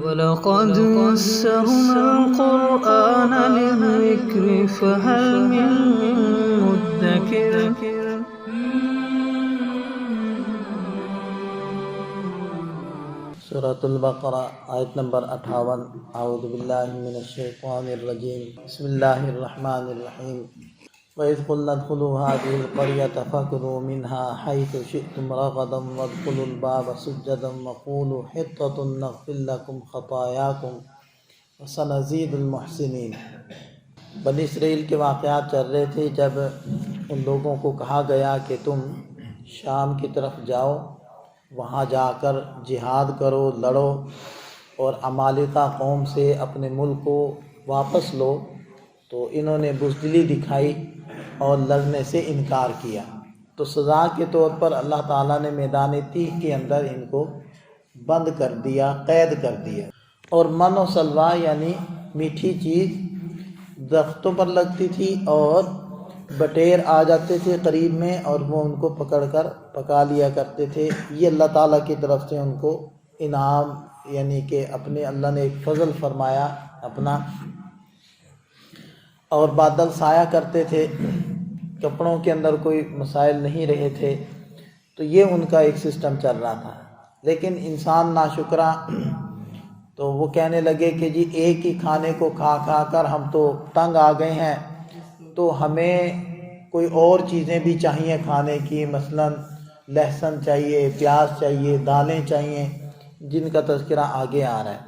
وَلَقَدْ يَسَّرْنَا الْقُرْآنَ لِلذِّكْرِ فَهَلْ مِن مُّدَّكِرٍ سورۃ البقرہ آیت نمبر 58۔ اعوذ باللہ من الشیطان الرجیم، بسم اللہ الرحمن الرحیم۔ وَإِذْ قُلْنَا ادْخُلُوا هَٰذِهِ الْقَرْيَةَ فَكُلُوا مِنْهَا حَيْثُ شِئْتُمْ رَغَدًا وَادْخُلُوا الْبَابَ سُجَّدًا وَقُولُوا حِطَّةٌ نَغْفِرْ لَكُمْ خَطَايَاكُمْ وَسَنَزِيدُ الْمُحْسِنِينَ۔ بنی اسرائیل کے واقعات چل رہے تھے جب ان لوگوں کو کہا گیا کہ تم شام کی طرف جاؤ، وہاں جا کر جہاد کرو، لڑو اور عمالقہ قوم سے اپنے ملک کو واپس لو، تو انہوں نے بزدلی دکھائی اور لڑنے سے انکار کیا۔ تو سزا کے طور پر اللہ تعالیٰ نے میدان تیہ کے اندر ان کو بند کر دیا، قید کر دیا۔ اور من و سلویٰ یعنی میٹھی چیز درختوں پر لگتی تھی اور بٹیر آ جاتے تھے قریب میں اور وہ ان کو پکڑ کر پکا لیا کرتے تھے۔ یہ اللہ تعالیٰ کی طرف سے ان کو انعام، یعنی کہ اپنے اللہ نے ایک فضل فرمایا اپنا۔ اور بادل سایہ کرتے تھے، کپڑوں کے اندر کوئی مسائل نہیں رہے تھے، تو یہ ان کا ایک سسٹم چل رہا تھا۔ لیکن انسان ناشکرا، تو وہ کہنے لگے کہ جی ایک ہی کھانے کو کھا کھا کر ہم تو تنگ آ گئے ہیں، تو ہمیں کوئی اور چیزیں بھی چاہیے کھانے کی، مثلاً لہسن چاہیے، پیاز چاہیے، دالیں چاہیے، جن کا تذکرہ آگے آ رہا ہے۔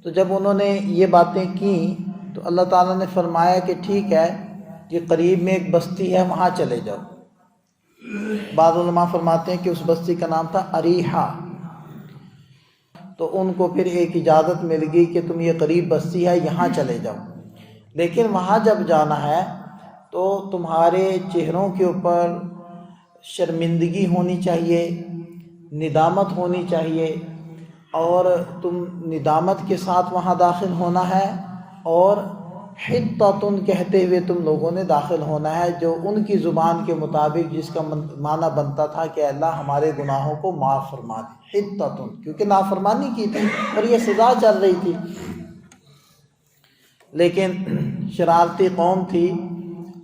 تو جب انہوں نے یہ باتیں کیں تو اللہ تعالیٰ نے فرمایا کہ ٹھیک ہے، یہ قریب میں ایک بستی ہے، وہاں چلے جاؤ۔ بعض علماء فرماتے ہیں کہ اس بستی کا نام تھا اریحہ۔ تو ان کو پھر ایک اجازت مل گئی کہ تم یہ قریب بستی ہے، یہاں چلے جاؤ، لیکن وہاں جب جانا ہے تو تمہارے چہروں کے اوپر شرمندگی ہونی چاہیے، ندامت ہونی چاہیے، اور تم ندامت کے ساتھ وہاں داخل ہونا ہے، اور حطۃ کہتے ہوئے تم لوگوں نے داخل ہونا ہے، جو ان کی زبان کے مطابق جس کا معنی بنتا تھا کہ اللہ ہمارے گناہوں کو معاف فرما دے۔ حطۃ، کیونکہ نافرمانی کی تھی اور یہ سزا چل رہی تھی۔ لیکن شرارتی قوم تھی،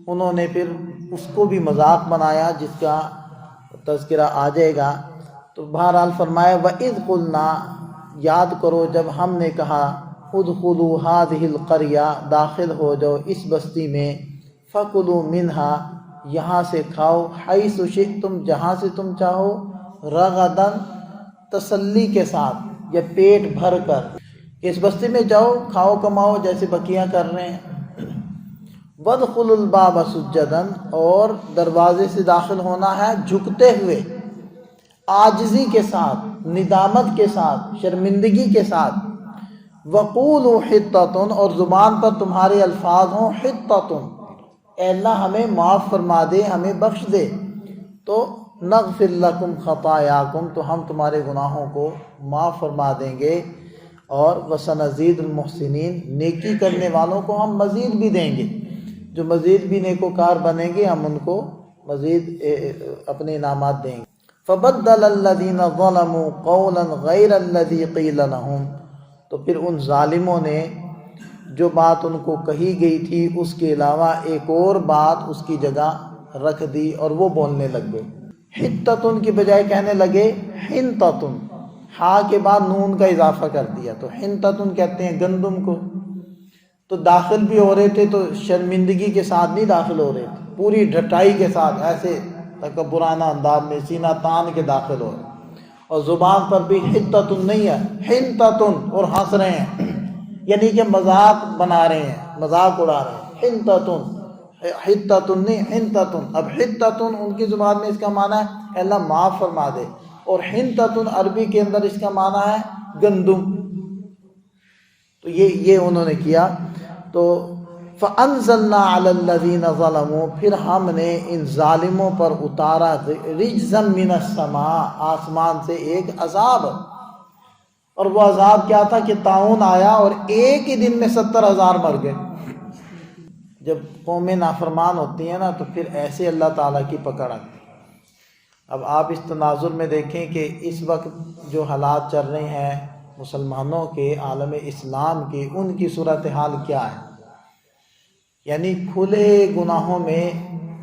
انہوں نے پھر اس کو بھی مذاق بنایا، جس کا تذکرہ آ جائے گا۔ تو بہرحال فرمایا وَإِذْ قُلْنَا، یاد کرو جب ہم نے کہا ادخلوا هذه القرية، داخل ہو جاؤ اس بستی میں، فَكُلُوا مِنْهَا، یہاں سے کھاؤ، حَيْثُ شِئْتُمْ، جہاں سے تم چاہو، رغداً، تسلی کے ساتھ یا پیٹ بھر کر، اس بستی میں جاؤ، کھاؤ کماؤ جیسے بقیہ کر رہے ہیں۔ وَادْخُلُوا الْبَابَ سُجَّدًا، اور دروازے سے داخل ہونا ہے جھکتے ہوئے، عاجزی کے ساتھ، ندامت کے ساتھ، شرمندگی کے ساتھ۔ وَقُولُوا حِطَّةٌ، اور زبان پر تمہارے الفاظ ہوں حِطَّةٌ، اے اللہ ہمیں معاف فرما دے، ہمیں بخش دے، تو نغفر لکم خطایاکم، تو ہم تمہارے گناہوں کو معاف فرما دیں گے، اور وسنزید المحسنین، نیکی کرنے والوں کو ہم مزید بھی دیں گے، جو مزید بھی نیکوکار بنیں گے ہم ان کو مزید اپنے انعامات دیں گے۔ فَبَدَّلَ الَّذِينَ ظَلَمُوا قَوْلًا غَيْرَ الَّذِي قِيلَ لَهُمْ، تو پھر ان ظالموں نے جو بات ان کو کہی گئی تھی اس کے علاوہ ایک اور بات اس کی جگہ رکھ دی، اور وہ بولنے لگ گئے۔ حطۃ کی بجائے کہنے لگے حنطۃ، ہاں کے بعد نون کا اضافہ کر دیا، تو حنطۃ کہتے ہیں گندم کو۔ تو داخل بھی ہو رہے تھے تو شرمندگی کے ساتھ نہیں داخل ہو رہے تھے، پوری ڈھٹائی کے ساتھ، ایسے تکبرانہ انداز میں سینہ تان کے داخل ہو رہے، اور زبان پر بھی حطۃ نہیں ہے، حنطۃ، اور ہنس رہے ہیں، یعنی کہ مذاق بنا رہے ہیں، مذاق اڑا رہے ہیں۔ حنطۃ، حطۃ نہیں، حنطۃ۔ اب حطۃ ان کی زبان میں اس کا معنی ہے اے اللہ معاف فرما دے، اور حنطۃ عربی کے اندر اس کا معنی ہے گندم۔ تو یہ انہوں نے کیا۔ تو فَأَنزَلْنَا عَلَى الَّذِينَ ظَلَمُوا، پھر ہم نے ان ظالموں پر اتارا رِجْزًا مِّنَ السَّمَاء، آسمان سے ایک عذاب۔ اور وہ عذاب کیا تھا کہ طاعون آیا اور ایک ہی دن میں 70,000 مر گئے۔ جب قومیں نافرمان ہوتی ہیں نا تو پھر ایسے اللہ تعالیٰ کی پکڑ آتی ہے۔ اب آپ اس تناظر میں دیکھیں کہ اس وقت جو حالات چل رہے ہیں مسلمانوں کے عالم اسلام کی ان کی صورتحال کیا ہے. یعنی کھلے گناہوں میں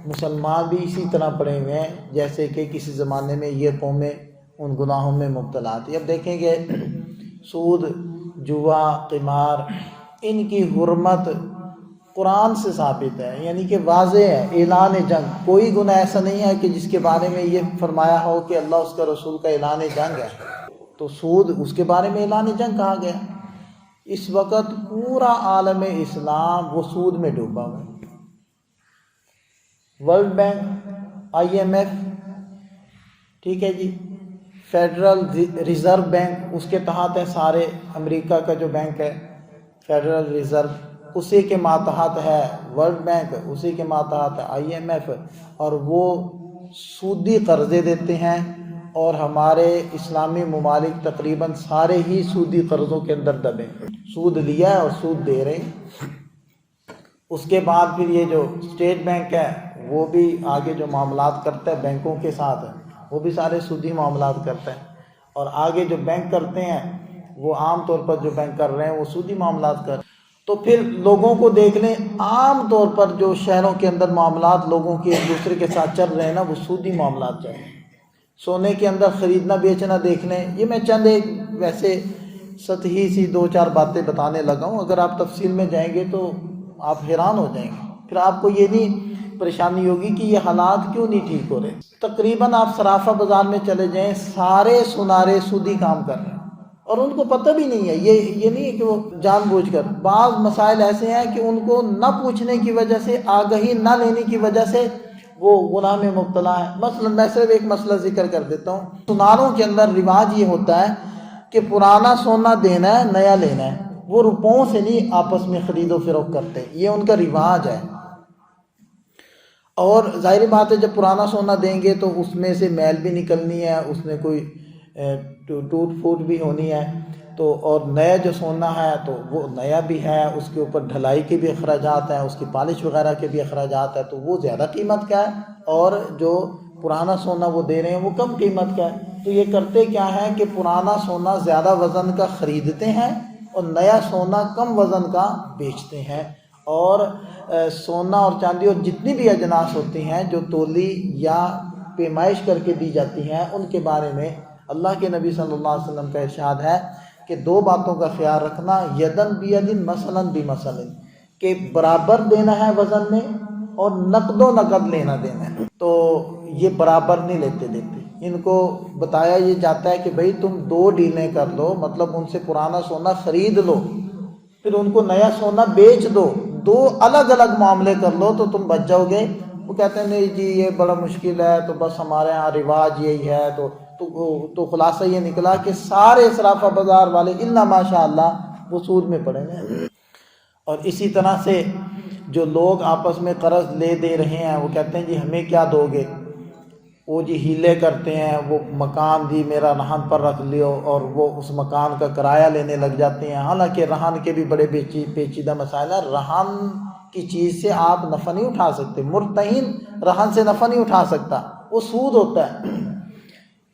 مسلمان بھی اسی طرح پڑے ہوئے ہیں جیسے کہ کسی زمانے میں یہ قومیں ان گناہوں میں مبتلا تھی. اب دیکھیں گے سود، جوا، قمار، ان کی حرمت قرآن سے ثابت ہے، یعنی کہ واضح ہے، اعلان جنگ. کوئی گناہ ایسا نہیں ہے کہ جس کے بارے میں یہ فرمایا ہو کہ اللہ اس کا رسول کا اعلان جنگ ہے. تو سود، اس کے بارے میں اعلان جنگ کہا گیا. اس وقت پورا عالم اسلام وہ سود میں ڈوبا ہوا ہے. ورلڈ بینک، IMF، ٹھیک ہے جی، فیڈرل ریزرو بینک، اس کے تحت ہے سارے. امریکہ کا جو بینک ہے فیڈرل ریزرو، اسی کے ماتحت ہے ورلڈ بینک، اسی کے ماتحت ہے IMF. اور وہ سودی قرضے دیتے ہیں، اور ہمارے اسلامی ممالک تقریباً سارے ہی سودی قرضوں کے اندر دبے. سود لیا ہے اور سود دے رہے ہیں. اس کے بعد پھر یہ جو اسٹیٹ بینک ہے وہ بھی آگے جو معاملات کرتا ہے بینکوں کے ساتھ، وہ بھی سارے سودی معاملات کرتا ہے. اور آگے جو بینک کرتے ہیں وہ عام طور پر جو بینک کر رہے ہیں وہ سودی معاملات کر. تو پھر لوگوں کو دیکھ لیں، عام طور پر جو شہروں کے اندر معاملات لوگوں کے ایک دوسرے کے ساتھ چل رہے ہیں نا، وہ سودی معاملات چل رہے ہیں. سونے کے اندر خریدنا بیچنا دیکھ لیں. یہ میں چند ایک ویسے سطحی سی 2-4 باتیں بتانے لگا ہوں، اگر آپ تفصیل میں جائیں گے تو آپ حیران ہو جائیں گے. پھر آپ کو یہ نہیں پریشانی ہوگی کہ یہ حالات کیوں نہیں ٹھیک ہو رہے. تقریباً آپ صرافہ بازار میں چلے جائیں، سارے سنارے سودی کام کر رہے ہیں اور ان کو پتہ بھی نہیں ہے. یہ نہیں ہے کہ وہ جان بوجھ کر. بعض مسائل ایسے ہیں کہ ان کو نہ پوچھنے کی وجہ سے، آگہی نہ لینے کی وجہ سے وہ گناہ میں مبتلا ہے. مثلا میں صرف ایک مسئلہ ذکر کر دیتا ہوں. سناروں کے اندر رواج یہ ہوتا ہے کہ پرانا سونا دینا ہے، نیا لینا ہے. وہ روپوں سے نہیں آپس میں خرید و فروخت کرتے، یہ ان کا رواج ہے. اور ظاہر بات ہے جب پرانا سونا دیں گے تو اس میں سے میل بھی نکلنی ہے، اس میں کوئی ٹوٹ پھوٹ بھی ہونی ہے. تو اور نیا جو سونا ہے تو وہ نیا بھی ہے، اس کے اوپر ڈھلائی کے بھی اخراجات ہیں، اس کی پالش وغیرہ کے بھی اخراجات ہیں، تو وہ زیادہ قیمت کا ہے. اور جو پرانا سونا وہ دے رہے ہیں وہ کم قیمت کا ہے. تو یہ کرتے کیا ہے کہ پرانا سونا زیادہ وزن کا خریدتے ہیں اور نیا سونا کم وزن کا بیچتے ہیں. اور سونا اور چاندی اور جتنی بھی اجناس ہوتی ہیں جو تولی یا پیمائش کر کے دی جاتی ہیں، ان کے بارے میں اللہ کے نبی صلی اللہ علیہ وسلم کا ارشاد ہے کہ 2 باتوں کا خیال رکھنا، یدن بیدن مثلاً بمثل، کہ برابر دینا ہے وزن میں اور نقد و نقد لینا دینا ہے. تو یہ برابر نہیں لیتے. ان کو بتایا یہ جاتا ہے کہ بھئی تم 2 ڈیلیں کر لو، مطلب ان سے پرانا سونا خرید لو، پھر ان کو نیا سونا بیچ دو. 2 الگ الگ معاملے کر لو تو تم بچ جاؤ گے. وہ کہتے ہیں نہیں جی یہ بڑا مشکل ہے، تو بس ہمارے ہاں رواج یہی ہے. تو خلاصہ یہ نکلا کہ سارے صرافہ بازار والے الا ماشاء اللہ وہ سود میں پڑے ہیں. اور اسی طرح سے جو لوگ آپس میں قرض لے دے رہے ہیں وہ کہتے ہیں جی ہمیں کیا دو گے. وہ جی ہیلے کرتے ہیں، وہ مکان دی میرا رہن پر رکھ لیو، اور وہ اس مکان کا کرایہ لینے لگ جاتے ہیں. حالانکہ رہن کے بھی بڑے پیچیدہ مسائل ہیں. رہن کی چیز سے آپ نفع نہیں اٹھا سکتے. مرتہن رہن سے نفع نہیں اٹھا سکتا، وہ سود ہوتا ہے.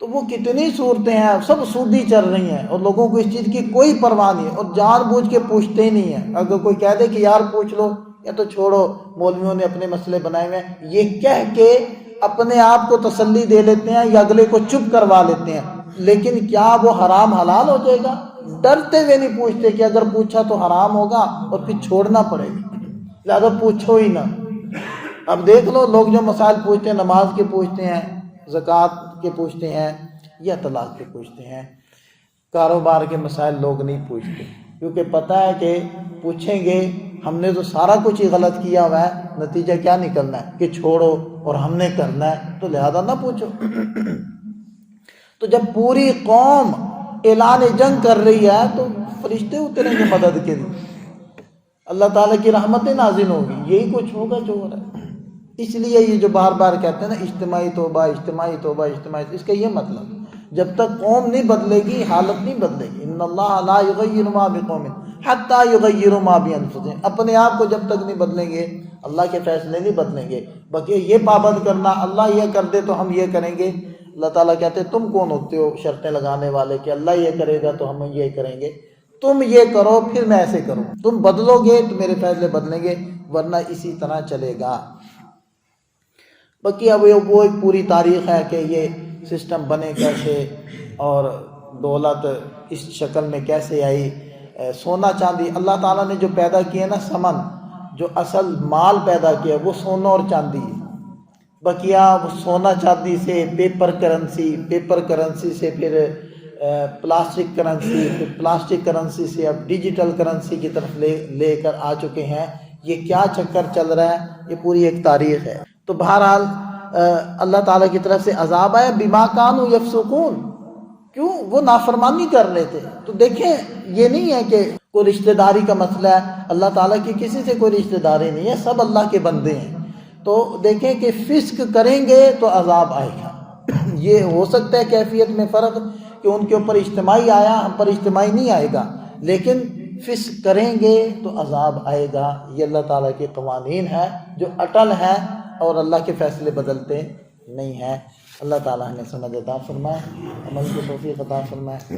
تو وہ کتنی صورتیں ہیں، سب سودی چل رہی ہیں اور لوگوں کو اس چیز کی کوئی پرواہ نہیں ہے اور جان بوجھ کے پوچھتے ہی نہیں ہیں. اگر کوئی کہہ دے کہ یار پوچھ لو یا تو چھوڑو، مولویوں نے اپنے مسئلے بنائے ہوئے ہیں، یہ کہہ کے اپنے آپ کو تسلی دے لیتے ہیں یا اگلے کو چپ کروا لیتے ہیں. لیکن کیا وہ حرام حلال ہو جائے گا؟ ڈرتے ہوئے نہیں پوچھتے کہ اگر پوچھا تو حرام ہوگا اور پھر چھوڑنا پڑے گا، لہٰذا پوچھو ہی نہ. اب دیکھ لو لوگ جو مسائل پوچھتے ہیں، نماز کے پوچھتے ہیں، زکوٰۃ کے پوچھتے ہیں یا طلاق کے پوچھتے ہیں. کاروبار کے مسائل لوگ نہیں پوچھتے کیونکہ پتہ ہے کہ پوچھیں گے ہم نے تو سارا کچھ ہی غلط کیا ہوا ہے، نتیجہ کیا نکلنا ہے کہ چھوڑو اور ہم نے کرنا ہے، تو لہذا نہ پوچھو. تو جب پوری قوم اعلان جنگ کر رہی ہے تو فرشتے اتریں گے مدد کے لیے، اللہ تعالیٰ کی رحمتیں نازل ہوگی. یہی کچھ ہوگا جو ہو رہا ہے. اس لیے یہ جو بار بار کہتے ہیں نا اجتماعی توبہ اجتماعی توبہ اجتماعی، اس کا یہ مطلب جب تک قوم نہیں بدلے گی حالت نہیں بدلے گی. ان اللہ لا یغیر ما بقوم حتی یغیروا ما بانفسہم. اپنے آپ کو جب تک نہیں بدلیں گے اللہ کے فیصلے نہیں بدلیں گے. بلکہ یہ پابند کرنا اللہ یہ کر دے تو ہم یہ کریں گے، اللہ تعالیٰ کہتے ہیں تم کون ہوتے ہو شرطیں لگانے والے کہ اللہ یہ کرے گا تو ہم یہ کریں گے، تم یہ کرو پھر میں ایسے کروں، تم بدلو گے تو میرے فیصلے بدلیں گے، ورنہ اسی طرح چلے گا۔ باقی اب وہ ایک پوری تاریخ ہے کہ یہ سسٹم بنے کیسے اور دولت اس شکل میں کیسے آئی۔ سونا چاندی اللہ تعالیٰ نے جو پیدا کیے نا، سمن جو اصل مال پیدا کیا وہ سونا اور چاندی ہے۔ بقیہ وہ سونا چاندی سے پیپر کرنسی سے پھر پلاسٹک کرنسی، پھر پلاسٹک کرنسی سے اب ڈیجیٹل کرنسی کی طرف لے کر آ چکے ہیں۔ یہ کیا چکر چل رہا ہے، یہ پوری ایک تاریخ ہے۔ تو بہرحال اللہ تعالیٰ کی طرف سے عذاب آیا، بما کانوا یفسقون، کیوں؟ وہ نافرمانی کر رہے تھے۔ تو دیکھیں یہ نہیں ہے کہ کوئی رشتہ داری کا مسئلہ ہے، اللہ تعالیٰ کی کسی سے کوئی رشتہ داری نہیں ہے، سب اللہ کے بندے ہیں۔ تو دیکھیں کہ فسق کریں گے تو عذاب آئے گا۔ یہ ہو سکتا ہے کیفیت میں فرق کہ ان کے اوپر اجتماعی آیا، ہم پر اجتماعی نہیں آئے گا، لیکن فسق کریں گے تو عذاب آئے گا۔ یہ اللہ تعالیٰ کے قوانین ہیں جو اٹل ہیں اور اللہ کے فیصلے بدلتے نہیں ہیں۔ اللہ تعالیٰ ہمیں سمجھ عطا فرمائے، عمل کی توفیق عطا فرمائے۔